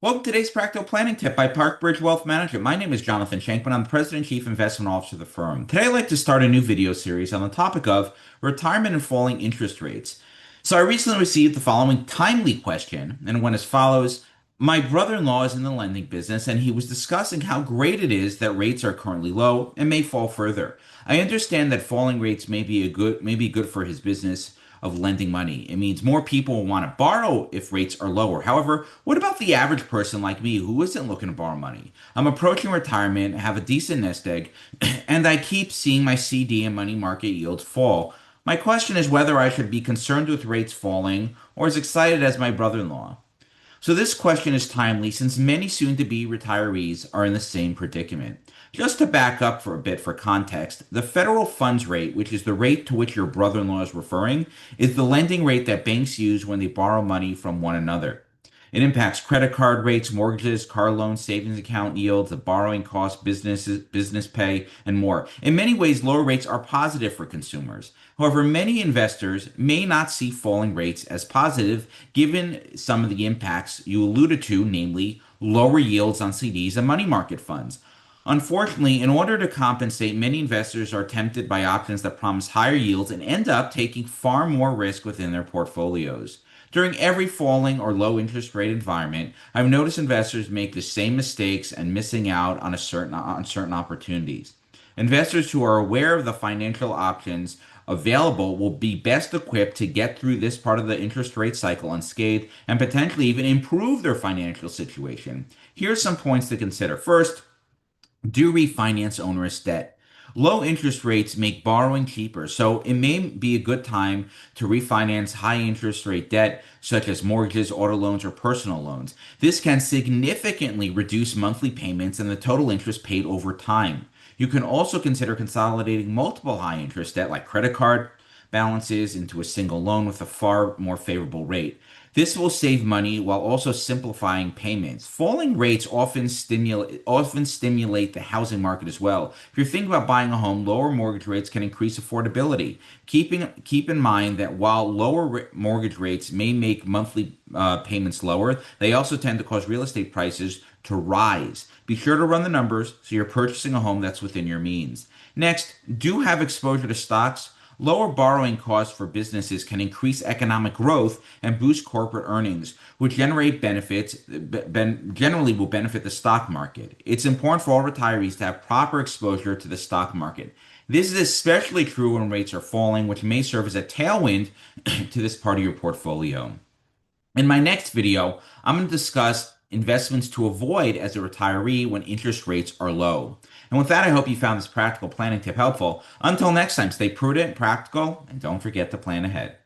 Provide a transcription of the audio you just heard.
Welcome to today's practical planning tip by ParkBridge Wealth Management. My name is Jonathan Shankman. I'm the President and Chief Investment Officer of the firm. Today, I'd like to start a new video series on the topic of retirement and falling interest rates. So, I recently received the following timely question, and it went as follows. My brother-in-law is in the lending business, and he was discussing how great it is that rates are currently low and may fall further. I understand that falling rates may be good for his business of lending money. It means more people will want to borrow if rates are lower. However, what about the average person like me who isn't looking to borrow money? I'm approaching retirement, have a decent nest egg, and I keep seeing my CD and money market yields fall. My question is whether I should be concerned with rates falling or as excited as my brother-in-law. So this question is timely since many soon-to-be retirees are in the same predicament. Just to back up for a bit for context, the federal funds rate, which is the rate to which your brother-in-law is referring, is the lending rate that banks use when they borrow money from one another. It impacts credit card rates, mortgages, car loans, savings account yields, the borrowing costs, business pay, and more. In many ways, lower rates are positive for consumers. However, many investors may not see falling rates as positive given some of the impacts you alluded to, namely lower yields on CDs and money market funds. Unfortunately, in order to compensate, many investors are tempted by options that promise higher yields and end up taking far more risk within their portfolios. During every falling or low interest rate environment, I've noticed investors make the same mistakes and missing out on certain opportunities. Investors who are aware of the financial options available will be best equipped to get through this part of the interest rate cycle unscathed and potentially even improve their financial situation. Here are some points to consider. First, do refinance onerous debt. Low interest rates make borrowing cheaper, so it may be a good time to refinance high interest rate debt, such as mortgages, auto loans, or personal loans. This can significantly reduce monthly payments and the total interest paid over time. You can also consider consolidating multiple high interest debt, like credit card balances, into a single loan with a far more favorable rate. This will save money while also simplifying payments. Falling rates often stimulate the housing market as well. If you're thinking about buying a home, lower mortgage rates can increase affordability. Keep in mind that while mortgage rates may make monthly payments lower, they also tend to cause real estate prices to rise. Be sure to run the numbers so you're purchasing a home that's within your means. Next, do have exposure to stocks. Lower borrowing costs for businesses can increase economic growth and boost corporate earnings, which generally will benefit the stock market. It's important for all retirees to have proper exposure to the stock market. This is especially true when rates are falling, which may serve as a tailwind to this part of your portfolio. In my next video, I'm going to discuss investments to avoid as a retiree when interest rates are low. And with that, I hope you found this practical planning tip helpful. Until next time, stay prudent, practical, and don't forget to plan ahead.